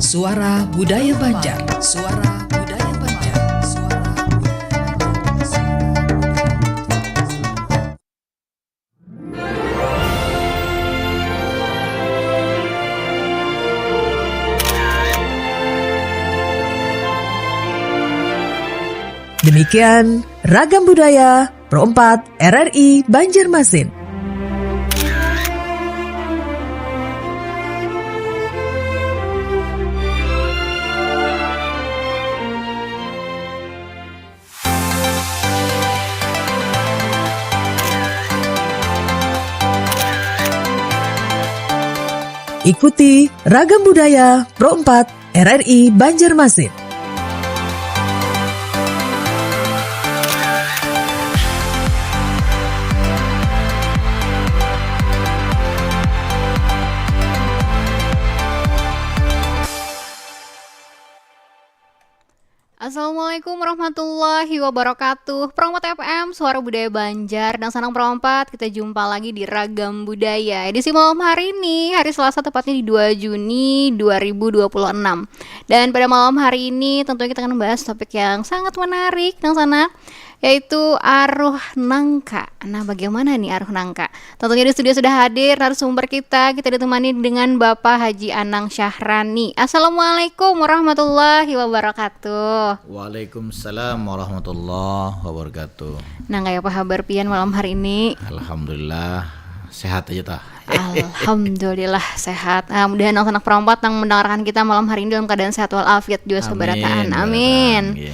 Suara Budaya Banjar. Suara Budaya Banjar. Suara Budaya Banjar. Demikian Ragam Budaya Pro 4 RRI Banjarmasin. Ikuti Ragam Budaya Pro 4 RRI Banjarmasin. Assalamualaikum warahmatullahi wabarakatuh. Perompat FM, Suara Budaya Banjar dan Sanang Perompat. Kita jumpa lagi di Ragam Budaya. Edisi malam hari ini, hari Selasa tepatnya di 2 Juni 2026. Dan pada malam hari ini tentunya kita akan membahas topik yang sangat menarik dan sana, yaitu Aruh Nangka. Nah, bagaimana nih Aruh Nangka? Tentunya di studio sudah hadir narasumber kita. Kita ditemani dengan Bapak Haji Anang Syahrani. Assalamualaikum warahmatullahi wabarakatuh. Waalaikumsalam warahmatullahi wabarakatuh. Nah, kayak apa kabar pian malam hari ini? Alhamdulillah sehat aja tah. Alhamdulillah sehat. Mudah-mudahan anak perempat yang mendengarkan kita malam hari ini dalam keadaan sehat walafiat juga sebarataan. Amin.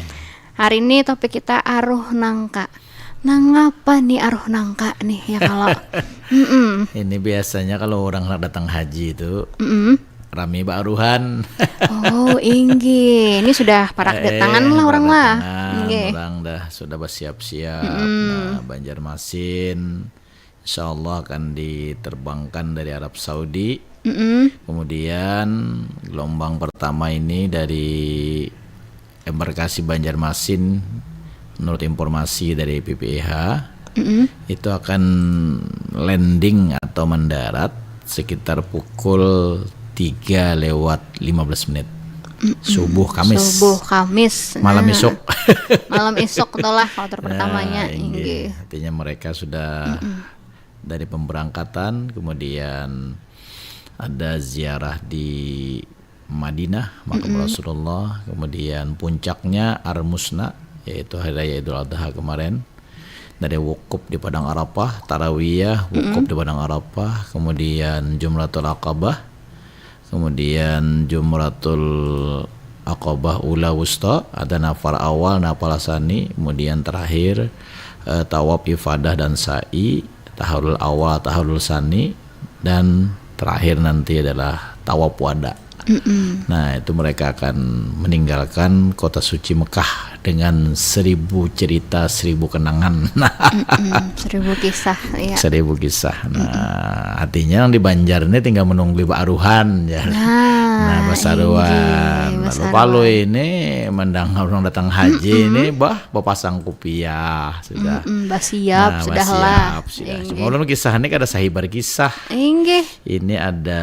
Hari ini topik kita Aruh Nangka. Nah, ngapa nih Aruh Nangka nih ya kalau Ini biasanya kalau orang datang haji itu rame baruhan. Oh, inggi. Ini sudah para kedatangan lah orang lah. Orang dah sudah bersiap-siap. Nah, Banjarmasin insyaallah akan diterbangkan dari Arab Saudi. Kemudian gelombang pertama ini dari embarkasi Banjarmasin menurut informasi dari PPIH itu akan landing atau mendarat sekitar pukul 3:15 subuh Kamis malam esok malam esok itulah kloter pertamanya. Artinya mereka sudah dari pemberangkatan, kemudian ada ziarah di Madinah makam Rasulullah, kemudian puncaknya Ar-Musna yaitu hari raya Idul Adha kemarin, dari wukuf di Padang Arafah, tarawiyah wukuf di Padang Arafah, kemudian Jumratul Aqabah, kemudian Jumratul Aqabah Ula Wusta, ada nafar awal, nafar sani, kemudian terakhir tawaf ifadah dan sa'i, tahallul awal, tahallul sani, dan terakhir nanti adalah tawaf wada. Nah, itu mereka akan meninggalkan kota suci Mekah dengan 1000 cerita, 1000 kenangan. 1000 kisah ya. 1000 kisah. Nah, artinya yang di Banjar ini tinggal menunggu baruhan ya. Nah, basaruan. Lalu Palu ini mendang orang datang haji ini pasang kopiah sudah. Siap sudah lah. Cuma ulun kisah ini ada sahibar kisah. Ini ada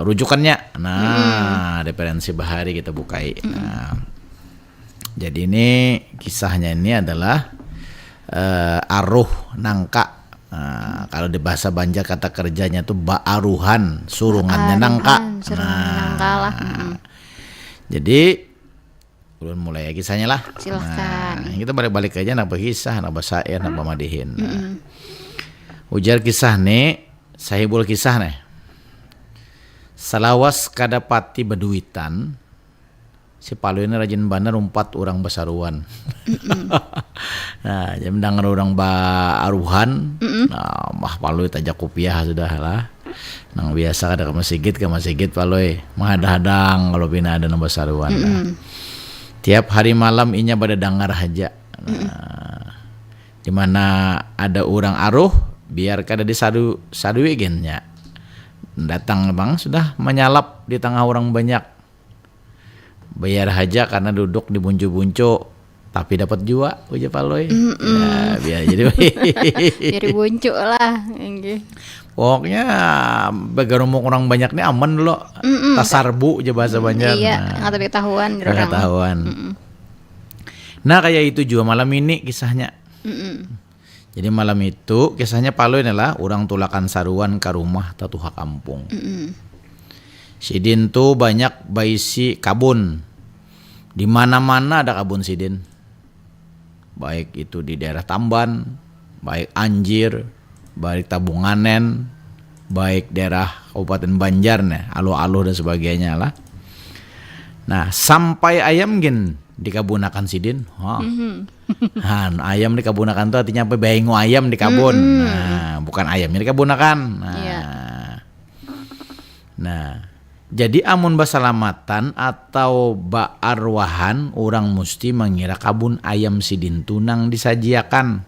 rujukannya. Referensi bahari kita bukai. Nah, jadi ini kisahnya ini adalah Aruh Nangka. Kalau di bahasa Banjar kata kerjanya tuh baaruhan, surungannya nangka. Jadi ulun mulai ya kisahnya lah. Silakan. Kita balik aja napa kisah, napa syair, napa madihin. Ujar kisah nih, sahibul kisah nih. Salawas kadapati beduitan, si Palu ini rajin bener umpat orang basaruan. Nah, jam dengar orang baruhan, nah mah Palu tajak kopiah sudah lah. Nang biasa ada ke masjid Palu menghadang kalau bina ada nang basaruan. Tiap hari malam inya pada dengar haja. Nah, di mana ada orang aruh, biar kada di sadu gennya. Datang bang sudah menyalap di tengah orang banyak, bayar haja karena duduk di buncu-buncu tapi dapat jua uja paloy. Ya, biar jadi Biar boncuk lah. Nggih. pokoknya bagar ngomong orang banyak nih aman dulu. Tasarbu aja bahasa Banjar. Iya, nggak tahu ketahuan orang. Ketahuan. Nah kayak itu juga malam ini kisahnya. Jadi malam itu kisahnya paloy adalah orang tulakan saruan ke rumah tatuha kampung. Sidin tuh banyak baisi kabun. Di mana-mana ada kabun sidin. Baik itu di daerah Tamban, baik Anjir, baik Tabunganen, baik daerah Kabupaten Banjar nih, Aluh-aluh dan sebagainya lah. Nah, sampai ayam gin dikabunakan sidin. Han, ayam dikabunakan tuh artinya apa? Baengo ayam di kabun. Nah, bukan ayamnya dikabunakan. Nah, jadi amun basalamatan atau baarwahan orang mesti mengira kabun ayam sidin tunang disajiakan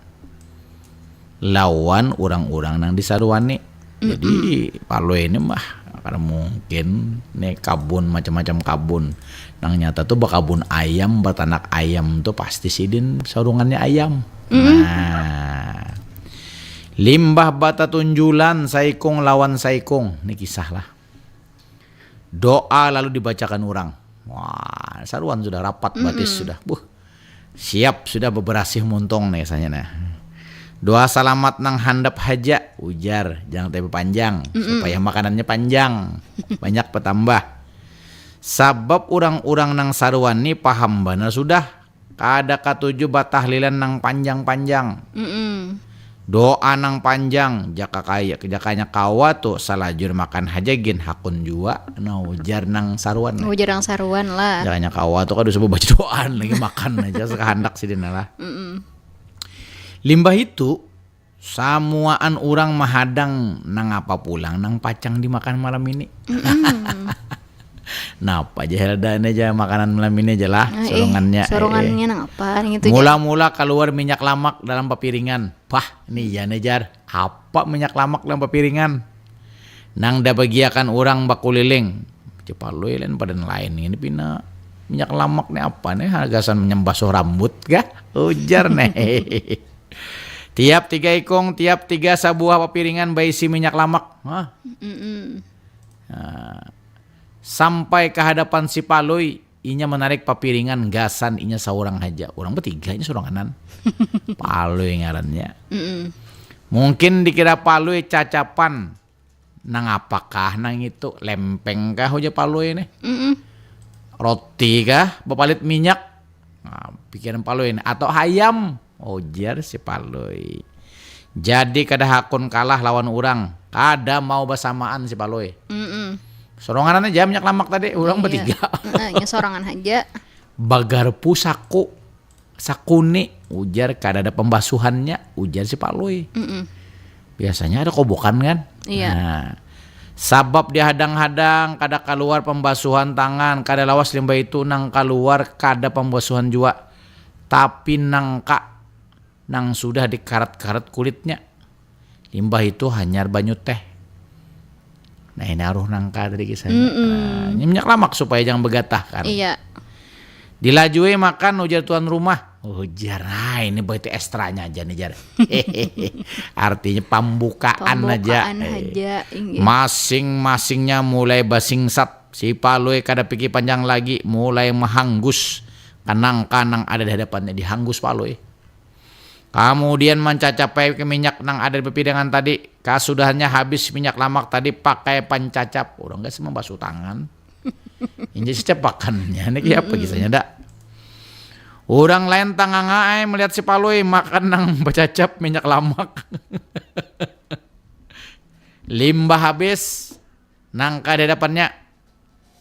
lawan orang-orang nang disaruani. Jadi paloy ini mah karena mungkin nih kabun macam-macam kabun nang nyata tuh bakabun ayam batanak ayam tuh pasti sidin sarungannya ayam. Nah, limbah bata tunjulan saikung lawan saikung ini kisah lah. Doa lalu dibacakan orang. Wah, saruan sudah rapat batis sudah. Siap sudah beberasih muntong nih saya nah. Doa salamat nang handap haja ujar jangan tapi panjang supaya makanannya panjang banyak petambah. Sabab orang-orang nang saruan ni paham benar sudah kada katuju batahlilan nang panjang-panjang. Doa nang panjang jakanya kawa tuh salajur makan haja gin hakun jua ujar nang saruan. Ujar nang saruan lah. Jakanya kawa tuh kan disebut baca doaan lagi makan aja sekahandak sih lah. Limbah itu samuaan orang mahadang nang apa pulang nang pacang dimakan malam ini. Nah apa aja heladaan aja makanan malam ini aja lah sorongannya. Sorongannya nang apa gitu. Mula-mula keluar minyak lamak dalam papiringan. Pah ini ya nejar apa minyak lamak dalam papiringan. Nang da bagiakan orang bakuliling. Cepat lu lain pada lain ini pina minyak lamak nih apa nih hargasan menyembasuh rambut kah? Ujar nih. Tiap 3 ikong, tiap 3 sabuah papiringan baisi minyak lamak. Nah, sampai ke hadapan si paloy, inya menarik papiringan gasan inya seorang aja. Orang bertiga ini soranganan. Paloy ngarannya. Mungkin dikira paloy cacapan. Nang apakah nang itu lempeng kah aja paloy ini? Roti kah? Bepalit minyak? Nah, pikiran paloy ini atau ayam? Ujar si paloy. Jadi kada hakun kalah lawan orang. Kada mau bersamaan si paloy. Sorongan aja minyak lamak tadi, orang bertiga. Ya sorangan aja. Bagarpu sakuni, ujar kada ada pembasuhannya, ujar si paloy. Biasanya ada kobokan kan? Iya. Nah, sabab dihadang-hadang, kada keluar pembasuhan tangan, kada lawas limbah itu nang keluar kada pembasuhan juga. Tapi nangka nang sudah dikarat-karat kulitnya. Limbah itu hanyar banyu teh. Nah ini aruh nangka dari kisahnya. Nah, ini minyak lamak supaya jangan begatah kan. Iya. Dilajui makan ujar tuan rumah. Ujar, nah ini berarti ekstranya aja nih jar. Artinya pembukaan aja. Masing-masingnya mulai basingsat. Si paloy kada pikir panjang lagi, mulai mahanggus. Kanang-kanang ada di hadapannya dihanggus paloy. Kemudian mencacapai ke minyak nang ada di piringan tadi. Kasudahannya habis minyak lamak tadi pakai pancacap. Orang gak sih membasuh tangan. Ini secepakannya. Ini apa kisahnya dak? Orang lain tangangai melihat si paloy makan nang bacacap minyak lamak. Limbah habis. Nangka di depannya.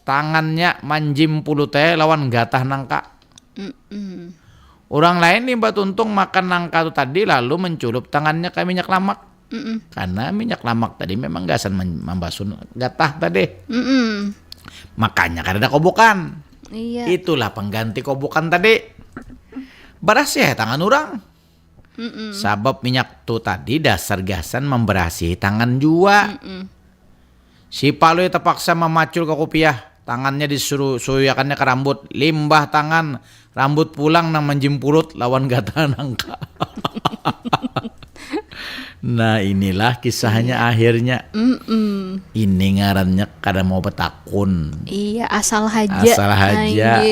Tangannya manjim puluh teh lawan gatah nangka. Orang lain nih mbak tuntung makan nangka itu tadi lalu menculup tangannya ke minyak lamak. Karena minyak lamak tadi memang gasan membasuh gatah tadi. Makanya kan ada kobokan. Iya. Itulah pengganti kobokan tadi. Berasih tangan orang. Sabab minyak tuh tadi dasar gasan memberasihi tangan jua. Si paloy terpaksa memacul ke kopiah. tangannya disuruh suyakannya ke rambut, limbah tangan, rambut pulang nang menjimpurut lawan gata nangka. Nah inilah kisahnya akhirnya. Ini ngarannya kada mau betakun. Iya, asal haja. Asal haja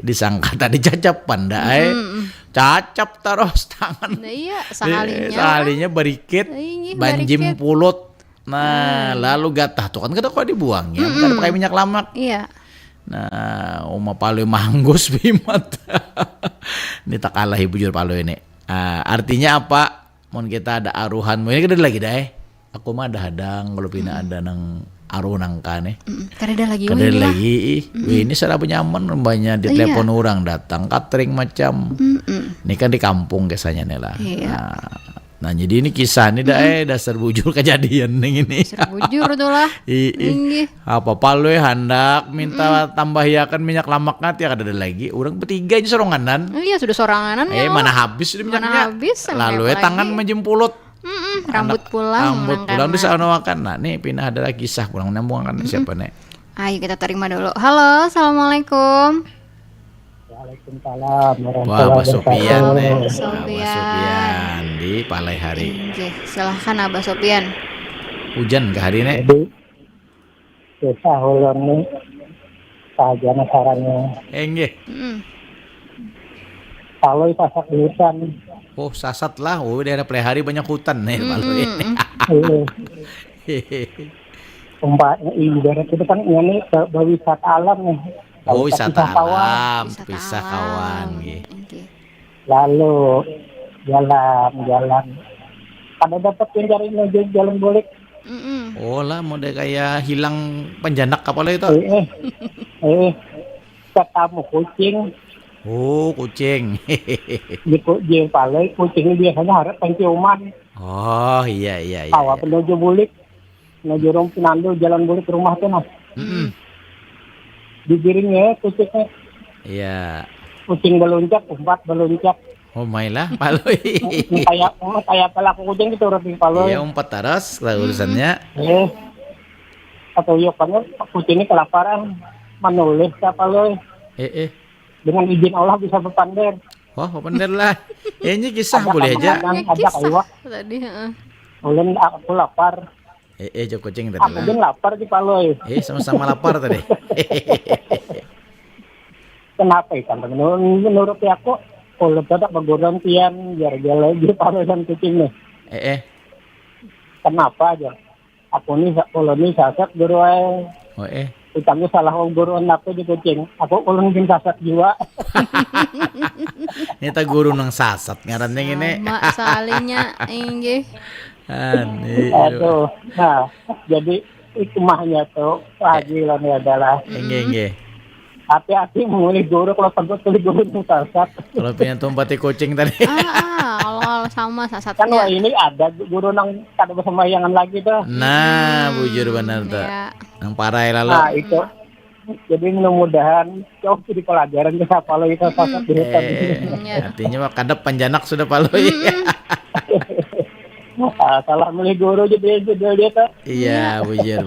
disangka tadi cacap pandai. Cacap terus tangan. Nah, iya, sekalinya. Sekalinya berikit banjim pulut. Nah, lalu gatah tuh kan kada kok dibuangnya, kada pakai minyak lamak. Iya. Nah, uma palu manggus bimat. Ini tak kalah ibu jur palu ini. Artinya apa? Mun kita ada aruhan, ini kada lagi dah. Aku mah ada hadang kalau pina ada nang aruh nangka nih. Kada ada lagi. Kada lagi. Ini salah penyaman banyak di telepon orang datang catering macam. Ini kan di kampung kesanya nih lah. Iya. Nah jadi ini kisah nih dasar bujur kejadian nih ini. Dasar bujur tuh lah. Apa palu hendak minta tambah yakan minyak lamak nanti kada ada lagi. Orang bertiga ini soronganan. Iya sudah soranganan ya. Mana habis ini minyaknya. Lalu tangan menjempulot. Rambut pulang. Rambut pulang bisa makan. Nah nih pindah adalah kisah pulang nyambung kan siapa nih? Ayo kita terima dulu. Halo, assalamualaikum. Waalaikumsalam. Wah, Abah Sopian nih. Abah Sopian di Palai Hari. Oke, silahkan Abah Sopian. Hujan ke hari ini? Jadi susah ulun nih saja sarannya. Enggak. Kalau pasak di hutan. Oh sasat lah. Oh daerah Palai Hari banyak hutan nih Palai ini. Umpamanya ibarat itu kan ini berwisata alam nih. Oh wisata alam, Wisata pisah alam. kawan. Oke. Lalu jalan. Ada dapat yang cari jalan balik. Oh lah mau deh kayak hilang penjanak kapal itu. Ketemu kucing. Oh kucing. Di Palai kucing biasanya harus penciuman. Oh iya. Awak menuju bulik. Menuju Pinando jalan bulik ke rumah tuh nah. Digiringnya kucingnya. Iya. Kucing belunjak, umpat belunjak. Oh mainlah paloi. Kayak pelaku kucing itu udah paloi. Iya umpat terus lah urusannya. Atau yokannya kucingnya kelaparan menulis ke paloi. Dengan izin Allah bisa berpandai. Wah bener lah. Ini kisah boleh aja. Ada kayak Tadi, ulun aku lapar. Jok kucing tadi Aku lah. pun lapar di paloi. Sama-sama lapar tadi. Kenapa ikan? Menurut aku kalau tidak bergantian biar jalan di paloi dan kucing nih. Kenapa aja? Aku nih kalau nih sasat guru Utangnya salah guru aku di kucing. Aku ulun bin sasat jiwa. Ini tak guru nang sasat ngarannya ini. Mak salinya inggih. Aduh. Nah, jadi hikmahnya tuh panggilannya adalah Enggak. hati-hati memilih guru kalau tegut pilih guru yang sasat. Kalau pengen tumpati kucing tadi. Kalau sama Kan wah sasatnya. ini ada guru nang kada bersembahyangan lagi tuh. Nah, bujur benar tuh. Iya. Yang parah lalu. Nah itu. Jadi mudah-mudahan jauh jadi pelajaran kita kalau kita sasat di hutan. Artinya mah kadap panjanak sudah paloi. Salah milih guru jadi dia tuh. Iya, bujur.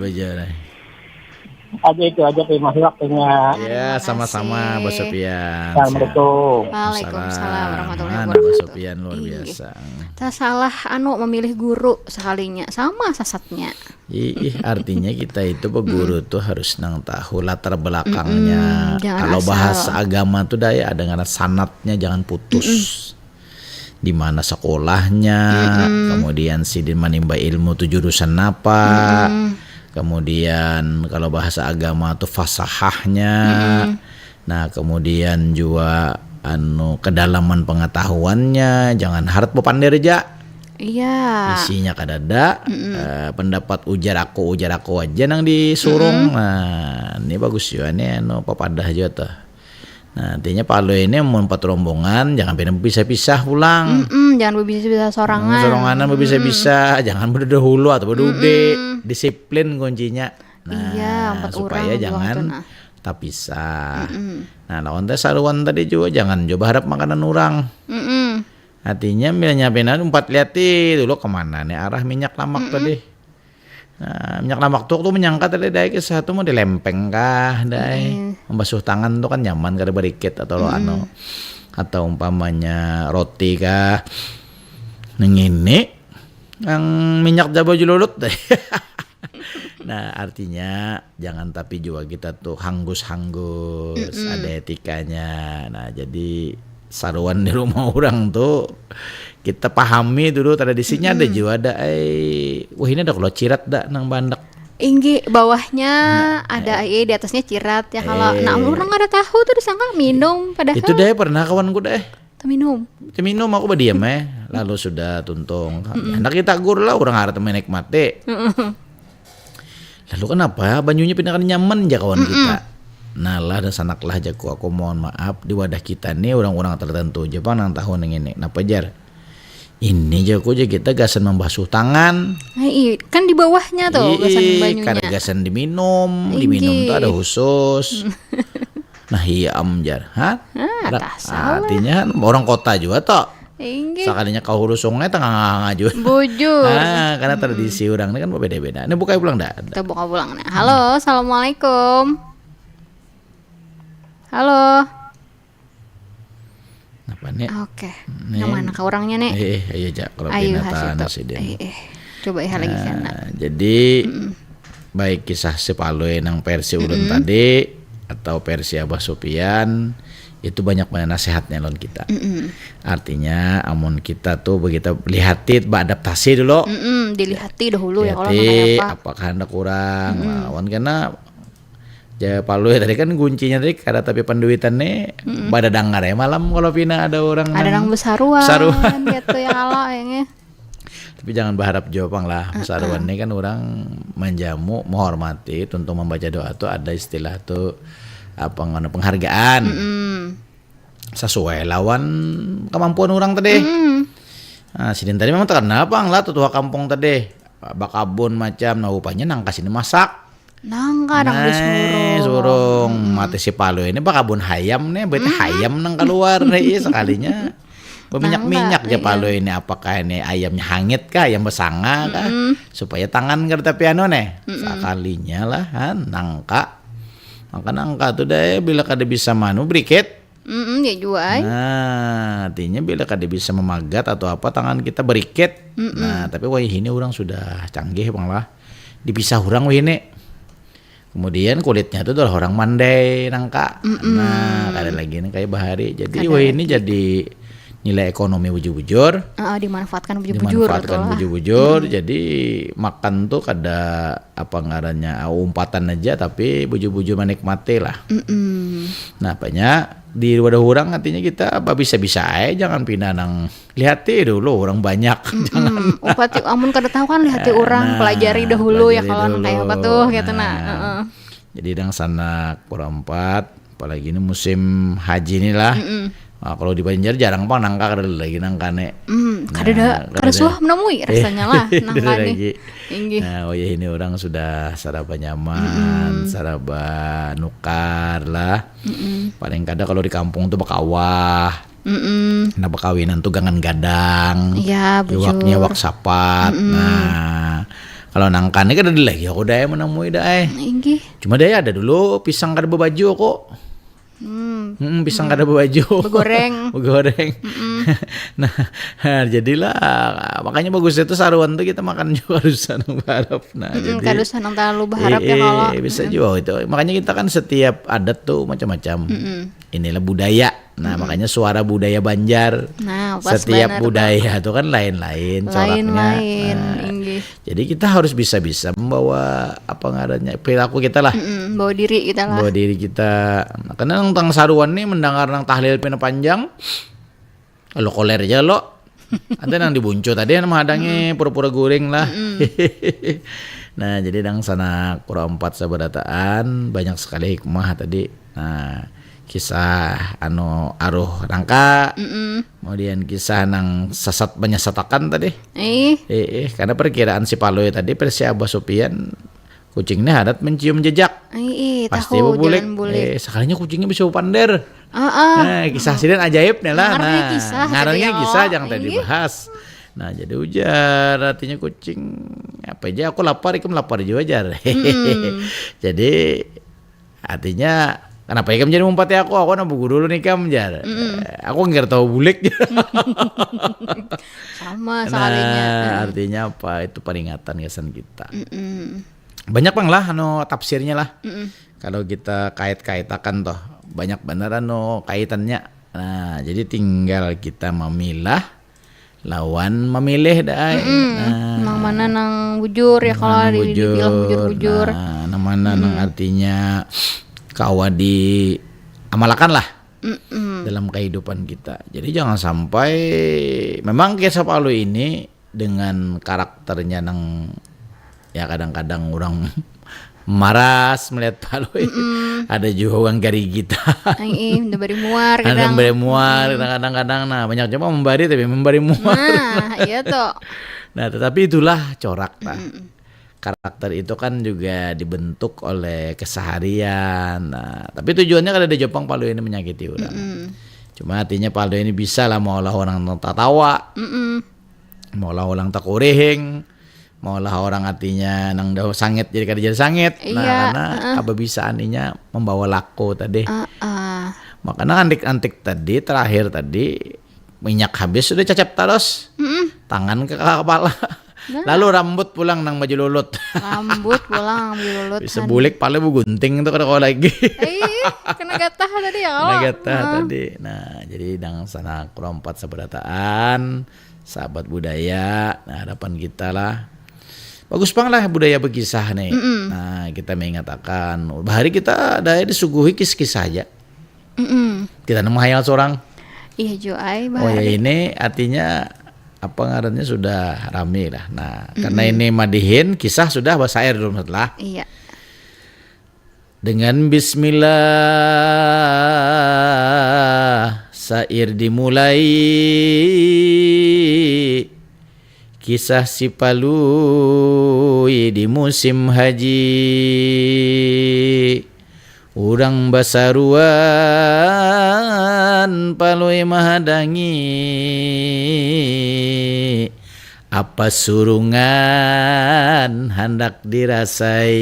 Aja itu aja terima kasih waktunya. Ya, sama-sama Bos Sopian. Assalamualaikum. Waalaikumsalam warahmatullahi Bos wabarakatuh. Sopian luar biasa. Tak salah memilih guru sekalinya sama sasatnya. Artinya kita itu guru tuh harus nang tahu latar belakangnya. Jangan Kalau asal. bahasa agama tuh daya ada dengan sanatnya jangan putus. Di mana sekolahnya, kemudian sidin menimba ilmu tuh jurusan apa. Kemudian kalau bahasa agama tuh fasahahnya. Nah, kemudian juga kedalaman pengetahuannya, jangan harap pandai aja. Iya. Isinya kadada, pendapat ujar aku aja nang disurung. Nah, ini bagus juga nih papadah aja tuh. Nah, artinya Palu ini mau 4 rombongan, jangan pisah-pisah pulang. Jangan bisa sorangan. Soranganan bisa-bisa, jangan berdahulu atau berdude. Disiplin kuncinya. Nah, Iya, 4 supaya orang jangan doang tuh, nah. tak pisah. Nah, lawan teh saruan tadi juga jangan coba harap makanan orang. Artinya milnya benar 4 lihat dulu kemana nih arah minyak lamak tadi. Nah, minyak lemak tuh menyangka tadi dai kisah tuh mau dilempeng kah dai. Membasuh tangan tuh kan nyaman kada berikit atau lo atau umpamanya roti kah. Neng ini yang minyak jaba jululut deh. Nah artinya jangan tapi juga kita tuh hanggus-hanggus, ada etikanya. Nah jadi saruan di rumah orang tuh kita pahami dulu tradisinya ada juga ada wah ini ada kalau cirat dak nang bandak. Inggi bawahnya ada di atasnya cirat ya kalau orang nggak ada tahu tuh disangka minum padahal itu deh pernah kawanku deh minum aku berdiam lalu sudah tuntung hendak kita gur lah orang harus menikmati lalu kenapa banyunya pindahan nyaman aja kawan kita. Nah lah dan sanaklah jago aku mohon maaf di wadah kita nih orang-orang tertentu Jepang nang tahun ini napa jar ini jago aja kita gasan membasuh tangan. Kan di bawahnya tuh gasan banyunya karena gasan diminum tuh ada khusus. Nah iya amjar artinya orang kota juga toh sekalinya kau hurus sungai tengah ngaju bujur. Karena tradisi orang ini kan beda-beda. Ini buka pulang dah. Kita buka pulang nih. Halo, assalamualaikum. Halo. Apa nih? Oke. Yang mana ke orangnya nih? Ayo jak kalau Ayo binatang hasil nasi coba ya lagi sana. Jadi baik kisah si Paloi nang versi ulun tadi atau versi Abah Sopian itu banyak nasihatnya lon kita. Artinya amun kita tuh begitu lihatin beradaptasi dulu. Dilihati dahulu ya kalau apakah hendak kurang lawan karena ya Palu tadi kan kuncinya tadi kada tapi penduitan nih pada dangar ya malam kalau pina ada orang ada yang besaruan gitu ya kalau yang tapi jangan berharap jawabang lah besaruan ini kan orang menjamu menghormati untuk membaca doa tuh ada istilah tuh apa penghargaan sesuai lawan kemampuan orang tadi. Nah sidin tadi memang terkenal bang lah tuh kampung tadi bakabun macam nah upahnya nangka sini masak nangka nang disurung mati si Palu ini bakabun hayam nih berarti hayam nang keluar nih sekalinya berminyak-minyak aja Palu ini apakah ini ayamnya hangit kah ayam besanga kah supaya tangan kada tapi anu nih sekalinya lah nangka maka nangka tuh deh bila kada bisa manu berikit ya juga. Nah artinya bila kada bisa memagat atau apa tangan kita berikit. Nah tapi wah ini orang sudah canggih bang lah dipisah orang wah ini kemudian kulitnya itu adalah orang mandai nangka. Nah kada lagi ini kayak bahari jadi kada wah ini jadi nilai ekonomi bujur-bujur dimanfaatkan bujur-bujur jadi makan tuh kada apa ngarannya umpatan aja tapi bujur-bujur menikmati lah. Nah banyak di wadah orang artinya kita apa bisa-bisa aja jangan pindah nang lihati dulu orang banyak jangan upati amun kada tahu kan lihati orang pelajari dahulu ya kalau kayak apa tuh gitu jadi dang sana kurang 4 apalagi ini musim haji nih lah. Nah, kalau di Banjar jarang bang nangka kada lagi nangkane. Kada suah menemui rasanya lah nangkane. Nah, ya ini orang sudah saraba nyaman, saraba nukar lah. Paling kada kalau di kampung tuh bakawah. Nah bakawinan tuh gangan gadang. Iya, bujur. Wak sapat. Nah, kalau nangkane kada lagi aku dah menemui dah. Cuma dah ada dulu pisang kada berbaju kok. Pisang kada baju begoreng nah jadilah makanya bagusnya itu saruan tuh kita makan juga harusan berharap jadi kadusan yang terlalu berharap ya kalau bisa juga itu makanya kita kan setiap adat tuh macam-macam inilah budaya nah makanya suara budaya Banjar setiap budaya tuh kan lain-lain coraknya jadi kita harus bisa-bisa membawa apa ngarannya perilaku kita lah bawa diri kita karena tentang saruan nih mendengar nang tahlil pina panjang lo koler aja lo ada nang dibuncu tadi nama hadangnya pura-pura goreng lah nah jadi nang sana kurang 4 sabadataan banyak sekali hikmah tadi nah kisah aruh rangka kemudian kisah nang sasat penyesatakan tadi karena perkiraan si Paloy tadi versi Abah Sopian kucingnya hadat mencium jejak pasti bulik sekalinya kucingnya bisa pander nah kisah sidan ajaibnya lah ngarannya kisah jangan tadi bahas Nah jadi ujar artinya kucing apa aja aku lapar ikem lapar juga jar. Jadi artinya kenapa ikam jadi mumpati aku nabugu dulu nih kam jar. Aku nggak tahu bulik. Sama sekalinya. Nah artinya apa itu peringatan kesan kita. Banyak bang lah tafsirnya lah. Kalau kita kait-kaitakan toh banyak beneran kaitannya. Nah jadi tinggal kita memilah lawan memilih dah. Nang mana nang bujur ya kalau dibilang bujur-bujur. Nah, nang mana nang artinya kawa diamalkan lah dalam kehidupan kita. Jadi jangan sampai memang Kisah Palu ini dengan karakternya nang ya kadang-kadang orang maras melihat Palu. Ada juga orang gari kita. Udah bari muar Ada kadang. memberi muar kadang-kadang. Nah banyak coba memberi tapi memberi muar. Nah, iya tuh. Nah tetapi itulah corak lah. Karakter itu kan juga dibentuk oleh keseharian. Nah tapi tujuannya kan ada Jepang Palu ini menyakiti orang. Cuma artinya Palu ini bisa lah maulah orang tak tawa, maulah orang tak kureheng, maulah orang artinya nang dah sangit jadi kada jadi sangit. Nah karena apa bisa aninya membawa laku tadi. Makanya antik-antik tadi terakhir tadi minyak habis sudah cacap terus. Tangan ke kepala. Lalu rambut pulang nang baju lulut. Rambut pulang baju lulut. Bisa bulik pala bu gunting tuh kalau lagi. Kena gatah tadi ya kalau. Kena gatah tadi. Nah jadi dang sana kerompat seberataan sahabat budaya. Nah harapan kita lah bagus bang lah budaya berkisah nih. Nah kita mengatakan hari kita ada disuguhi kisah aja. Kita nemu hayal seorang. Iya Joai. Oh ya ini artinya apa ngarannya sudah rame lah. Nah karena ini madihin kisah sudah bahasa air dulu setelah. Iya. Dengan bismillah sair dimulai. Kisah si Palui di musim haji. Urang basaruan Palui mahadangi. Apa surungan hendak dirasai.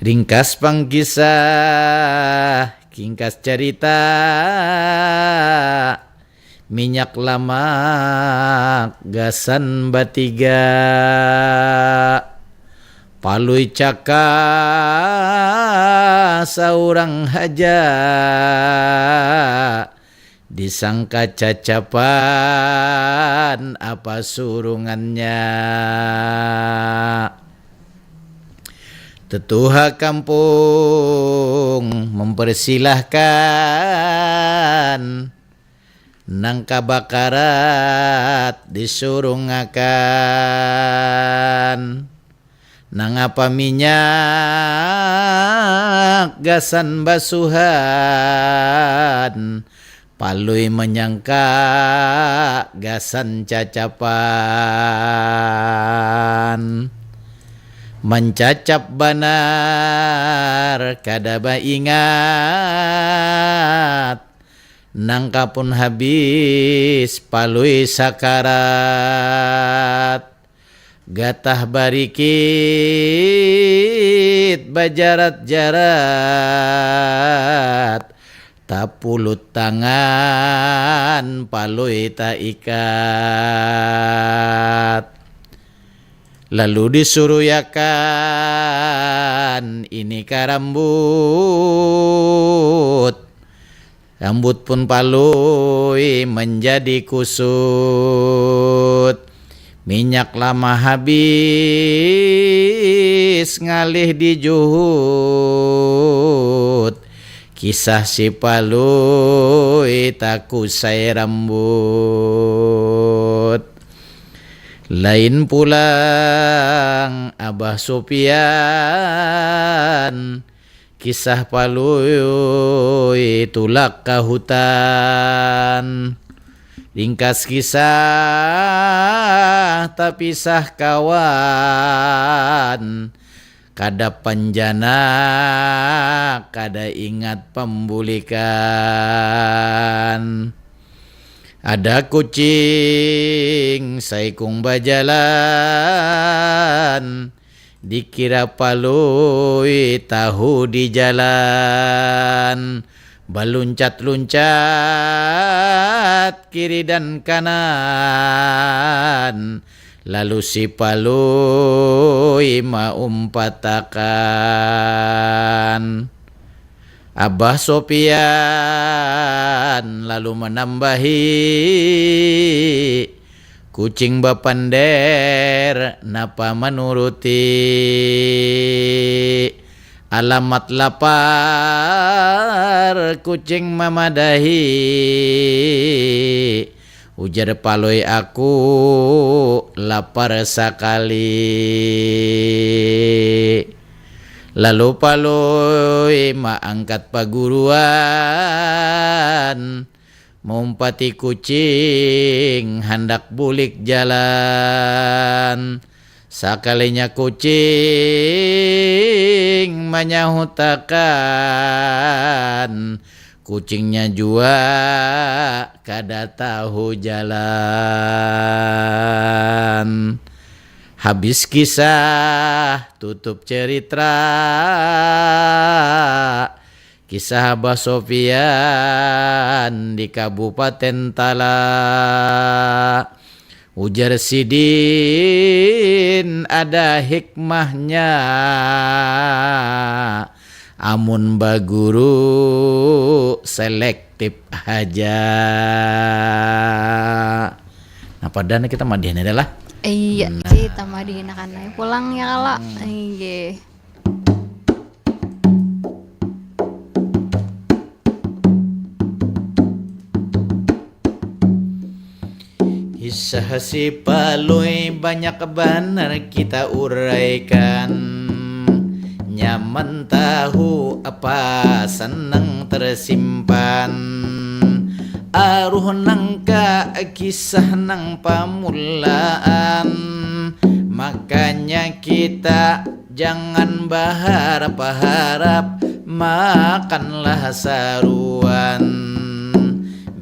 Ringkas pangkisah, kingkas cerita. Minyak lamak gasan batiga. Palui caka saurang haja. Disangka cacapan apa surungannya. Tetuha kampung mempersilahkan. Nang kabakarat disurungakan. Nang apa minyak gasan basuhan. Palui menyangka gasan cacapan. Mencacap banar kadaba ingat. Nangka pun habis palui sakarat. Gatah barikit bajarat-jarat. Tapulut tangan palui tak ikat. Lalu disuruyakan ini karambut. Rambut pun palui menjadi kusut. Minyak lama habis ngalih dijuhut. Kisah si Palui tak kusai rambut. Lain pulang Abah Sopian. Kisah Palui tulak ke hutan. Ringkas kisah tak pisah kawan. Kada penjana, kada ingat pembulikan. Ada kucing saikung bajalan, dikira palui tahu di jalan, baluncat-luncat kiri dan kanan, lalu si palui maumpatakan. Abah Sopian lalu menambahi, kucing bapander napa menuruti, alamat lapar kucing memadahi, ujar paloi aku lapar sakali. Lalu paloi angkat paguruan, mumpati kucing hendak bulik jalan. Sakalinya kucing menyahutakan, kucingnya jua kada tahu jalan. Habis kisah tutup cerita, kisah Abah Sofian di Kabupaten Tala. Ujar Sidin ada hikmahnya, amun baguru selektif aja. Nah padahal kita madihan adalah Iya, kita mah dihinakan naik pulang ya kala. Iya. Kisah si paloi banyak benar kita uraikan, nyaman tahu apa senang tersimpan. Aruh nangka kisah nang pamulaan, makanya kita jangan berharap-harap, makanlah saruan.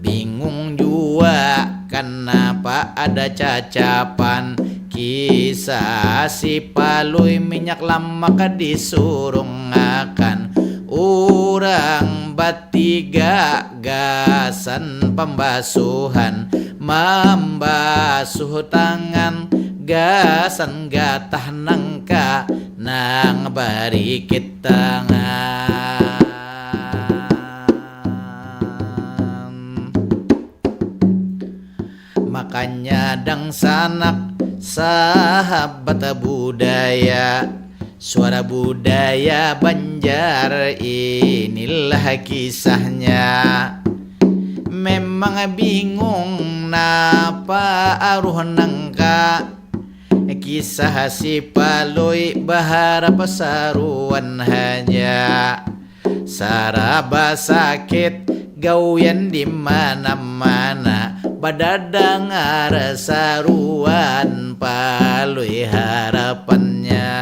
Bingung jua kenapa ada cacapan, kisah si palui minyak lama disuruh ngakan. Urang batiga gasan pembasuhan, membasuh tangan gasan gatah nangka nang barikit tangan. Makanya dang sanak sahabat budaya, suara budaya Banjar inilah kisahnya. Memang bingung napa aruh nangka, kisah si paloi berharap saruan hanya. Saraba sakit gawian di mana-mana, badadangar saruan paloi harapannya.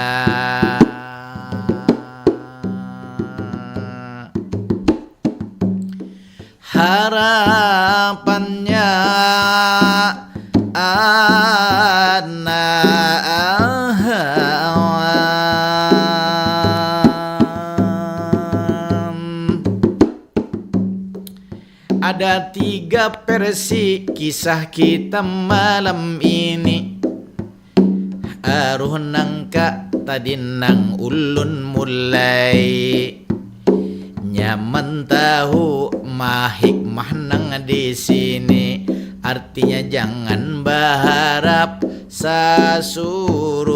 Harapannya ada 3 versi kisah kita malam ini. Aruh nangka tadi nang ulun mulai, nyaman tahu hikmah nang di sini. Artinya jangan berharap sasurungan,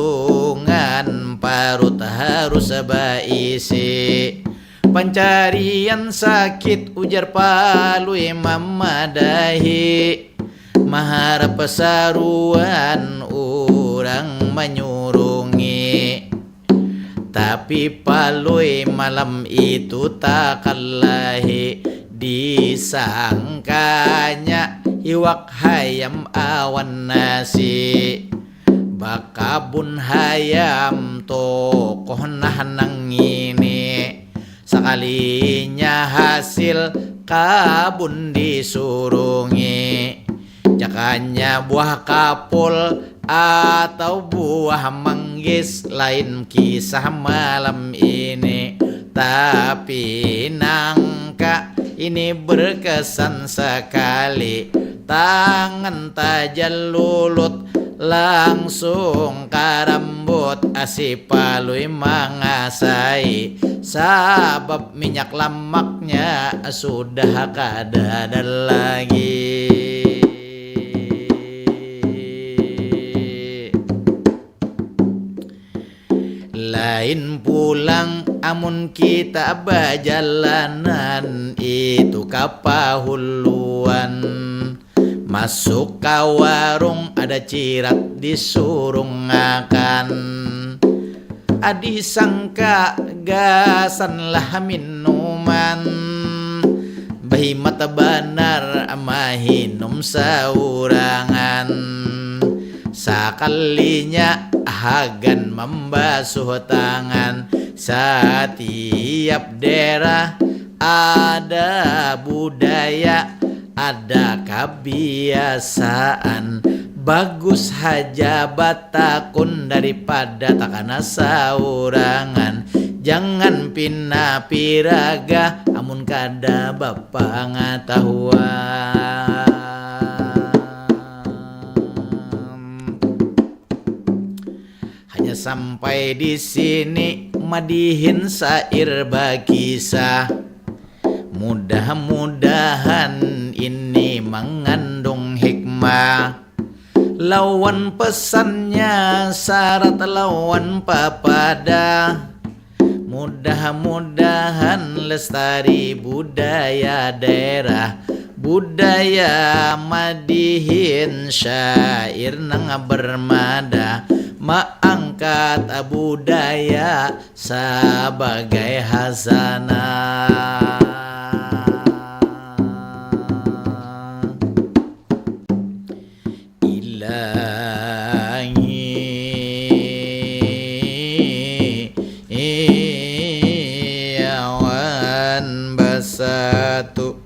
parut harus baisi. Pencarian sakit ujar palui mamadahi, maharap saruan orang menyurungi. Tapi palui malam itu takalahi, disangkanya iwak hayam awan nasi. Bakabun hayam tokoh nah nang ini, sekalinya hasil kabun disurungi. Jakanya buah kapul atau buah manggis, lain kisah malam ini. Tapi nangka ini berkesan sekali. Tangan tajalulut langsung ke rambut, asipalui mangasai. Sabab minyak lemaknya sudah kada ada lagi. Lain pulang amun kita bajalanan, itu kapahuluan. Masuk ke warung ada cirat disuruh ngakan. Adi sangka gasanlah minuman, bahi mata banar mahinum saurangan. Sakalinya hagan membasuh tangan. Setiap daerah ada budaya, ada kebiasaan. Bagus haja batakun daripada takana saurangan. Jangan pina piraga amun kada bapa ngatahuan. Hanya sampai di sini madihin sair bakisah. Mudah-mudahan ini mengandung hikmah. Lawan pesannya syarat lawan papada. Mudah-mudahan lestari budaya daerah. Budaya madihin syair nang bermada. Mengangkat budaya sebagai hazanah. Satu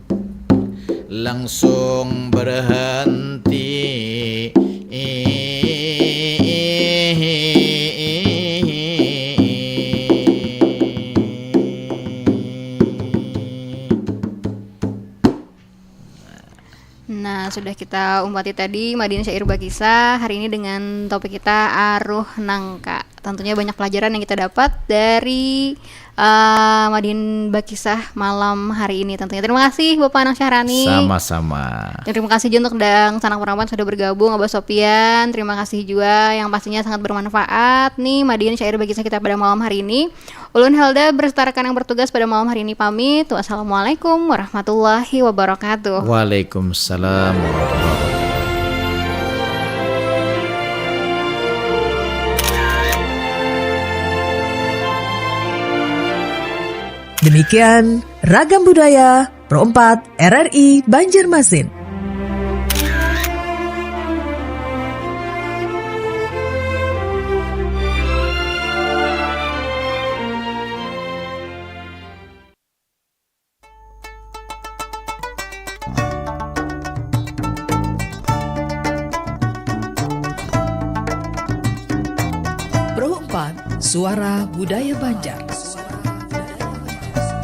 langsung berhenti. Nah, sudah kita umpati tadi Madin Syair Bakisah. Hari ini dengan topik kita Aruh Nangka. Tentunya banyak pelajaran yang kita dapat dari Madin Bakisah malam hari ini tentunya. Terima kasih Bapak Anang Syahrani. Sama-sama. Terima kasih juga untuk Dang Sanang Perampan sudah bergabung, Abah Sopian. Terima kasih juga yang pastinya sangat bermanfaat nih Madin Syair Bakisah kita pada malam hari ini. Ulun Helda beserta rekan yang bertugas pada malam hari ini pamit. Wassalamualaikum warahmatullahi wabarakatuh. Waalaikumsalam warahmatullahi wabarakatuh. Demikian Ragam Budaya Pro 4 RRI Banjarmasin. Pro 4 Suara Budaya Banjar.